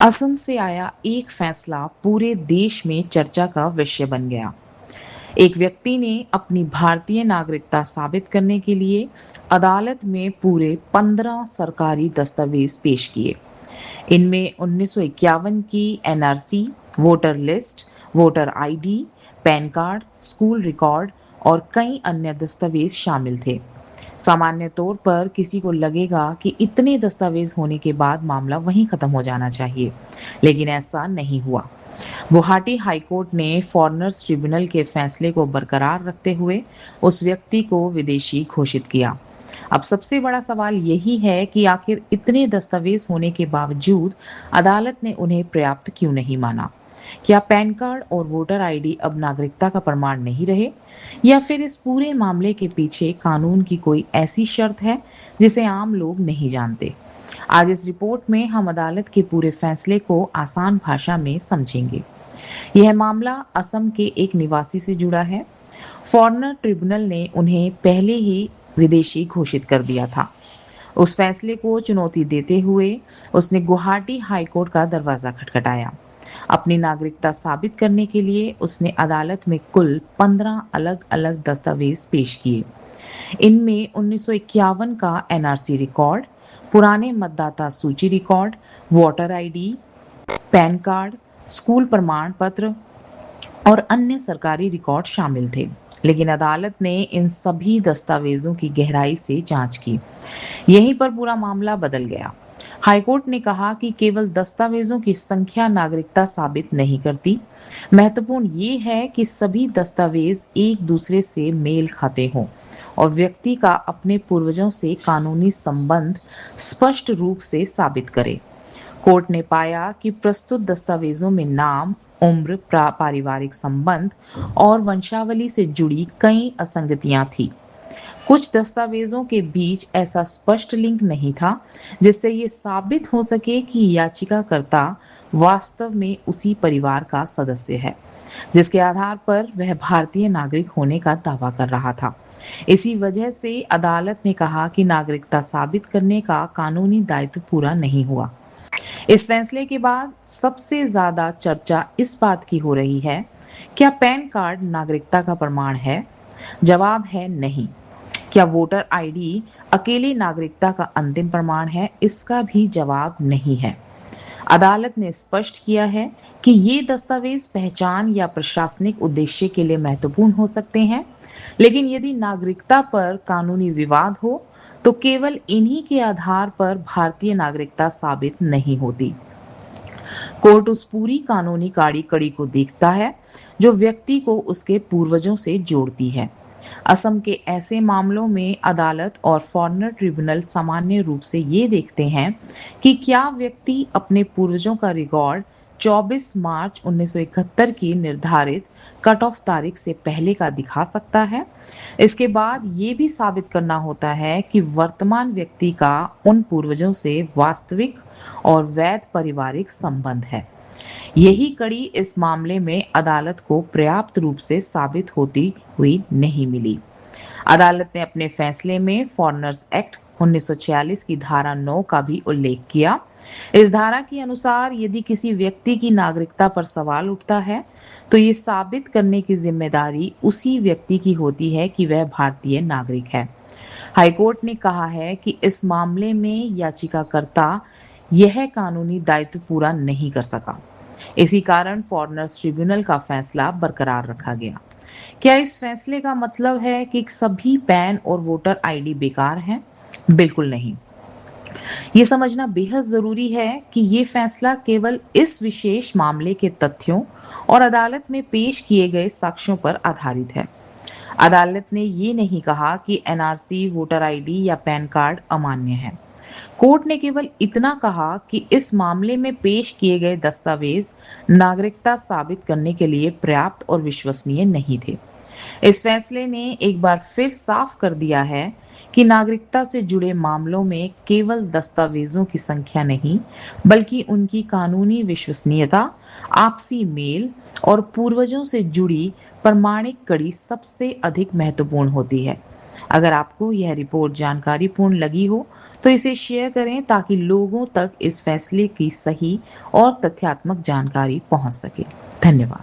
असम से आया एक फैसला पूरे देश में चर्चा का विषय बन गया। एक व्यक्ति ने अपनी भारतीय नागरिकता साबित करने के लिए अदालत में पूरे 15 सरकारी दस्तावेज पेश किए। इनमें 1951 की NRC, voter list, voter ID, pan card, school record और कई अन्य दस्तावेज शामिल थे। सामान्य तौर पर किसी को लगेगा कि इतने दस्तावेज होने के बाद मामला वहीं खत्म हो जाना चाहिए, लेकिन ऐसा नहीं हुआ। गुवाहाटी हाईकोर्ट ने फॉरेनर्स ट्रिब्यूनल के फैसले को बरकरार रखते हुए उस व्यक्ति को विदेशी घोषित किया। अब सबसे बड़ा सवाल यही है कि आखिर इतने दस्तावेज होने के बावजूद अदालत ने उन्हें पर्याप्त क्यों नहीं माना। क्या पैन कार्ड और वोटर आईडी अब नागरिकता का प्रमाण नहीं रहे, या फिर इस पूरे मामले के पीछे कानून की कोई ऐसी शर्त है जिसे आम लोग नहीं जानते। आज इस रिपोर्ट में हम अदालत के पूरे फैसले को आसान भाषा में समझेंगे। यह मामला असम के एक निवासी से जुड़ा है। फॉरेनर ट्रिब्यूनल ने उन्हें पहले ही विदेशी घोषित कर दिया था। उस फैसले को चुनौती देते हुए उसने गुवाहाटी हाईकोर्ट का दरवाजा खटखटाया। अपनी नागरिकता साबित करने के लिए उसने अदालत में कुल 15 अलग-अलग दस्तावेज पेश किए। इनमें 1951 का एनआरसी रिकॉर्ड, पुराने मतदाता सूची record, voter ID, pan card, school प्रमाण पत्र और अन्य सरकारी रिकॉर्ड शामिल थे। लेकिन अदालत ने इन सभी दस्तावेजों की गहराई से जांच की। यहीं पर पूरा मामला बदल गया। हाईकोर्ट ने कहा कि केवल दस्तावेजों की संख्या नागरिकता साबित नहीं करती। महत्वपूर्ण ये है कि सभी दस्तावेज एक दूसरे से मेल खाते हों और व्यक्ति का अपने पूर्वजों से कानूनी संबंध स्पष्ट रूप से साबित करे। कोर्ट ने पाया कि प्रस्तुत दस्तावेजों में नाम, उम्र, पारिवारिक संबंध और वंशावली से जुड़ी कई असंगतियां थी। कुछ दस्तावेजों के बीच ऐसा स्पष्ट लिंक नहीं था जिससे ये साबित हो सके कि याचिकाकर्ता वास्तव में उसी परिवार का सदस्य है, जिसके आधार पर वह भारतीय नागरिक होने का दावा कर रहा था। इसी वजह से अदालत ने कहा कि नागरिकता साबित करने का कानूनी दायित्व पूरा नहीं हुआ। इस फैसले के बाद सबसे ज्यादा चर्चा इस बात की हो रही है, क्या पैन कार्ड नागरिकता का प्रमाण है? जवाब है नहीं। क्या वोटर आईडी अकेली नागरिकता का अंतिम प्रमाण है? इसका भी जवाब नहीं है। अदालत ने स्पष्ट किया है कि ये दस्तावेज पहचान या प्रशासनिक उद्देश्य के लिए महत्वपूर्ण हो सकते हैं, लेकिन यदि नागरिकता पर कानूनी विवाद हो तो केवल इन्हीं के आधार पर भारतीय नागरिकता साबित नहीं होती। कोर्ट उस पूरी कानूनी कड़ी को देखता है जो व्यक्ति को उसके पूर्वजों से जोड़ती है। असम के ऐसे मामलों में अदालत और फॉरेनर ट्रिब्यूनल सामान्य रूप से ये देखते हैं कि क्या व्यक्ति अपने पूर्वजों का रिकॉर्ड 24 मार्च 1971 की निर्धारित कट ऑफ तारीख से पहले का दिखा सकता है। इसके बाद ये भी साबित करना होता है कि वर्तमान व्यक्ति का उन पूर्वजों से वास्तविक और वैध पारिवारिक संबंध है। यही कड़ी इस मामले में अदालत को पर्याप्त रूप से साबित होती हुई नहीं मिली। अदालत ने अपने फैसले में फॉरेनर्स एक्ट 1946 की धारा 9 का भी उल्लेख किया। इस धारा के अनुसार यदि किसी व्यक्ति की नागरिकता पर सवाल उठता है तो ये साबित करने की जिम्मेदारी उसी व्यक्ति की होती है कि वह भारतीय नागरिक है। हाईकोर्ट ने कहा है कि इस मामले में याचिकाकर्ता यह कानूनी दायित्व पूरा नहीं कर सका। इसी कारण फॉरेनर्स ट्रिब्यूनल का फैसला बरकरार रखा गया। क्या इस फैसले का मतलब है कि सभी पैन और वोटर आईडी बेकार हैं? बिल्कुल नहीं। ये समझना बेहद जरूरी है कि ये फैसला केवल इस विशेष मामले के तथ्यों और अदालत में पेश किए गए साक्ष्यों पर आधारित है। अदालत ने ये नहीं कहा कि एनआरसी, वोटर आईडी या पैन कार्ड अमान्य है। कोर्ट ने केवल इतना कहा कि इस मामले में पेश किए गए दस्तावेज नागरिकता साबित करने के लिए पर्याप्त और विश्वसनीय नहीं थे। इस फैसले ने एक बार फिर साफ कर दिया है कि नागरिकता से जुड़े मामलों में केवल दस्तावेजों की संख्या नहीं, बल्कि उनकी कानूनी विश्वसनीयता, आपसी मेल और पूर्वजों से जुड़ी प्रमाणिक कड़ी सबसे अधिक महत्वपूर्ण होती है। अगर आपको यह रिपोर्ट जानकारीपूर्ण लगी हो, तो इसे शेयर करें ताकि लोगों तक इस फैसले की सही और तथ्यात्मक जानकारी पहुंच सके। धन्यवाद।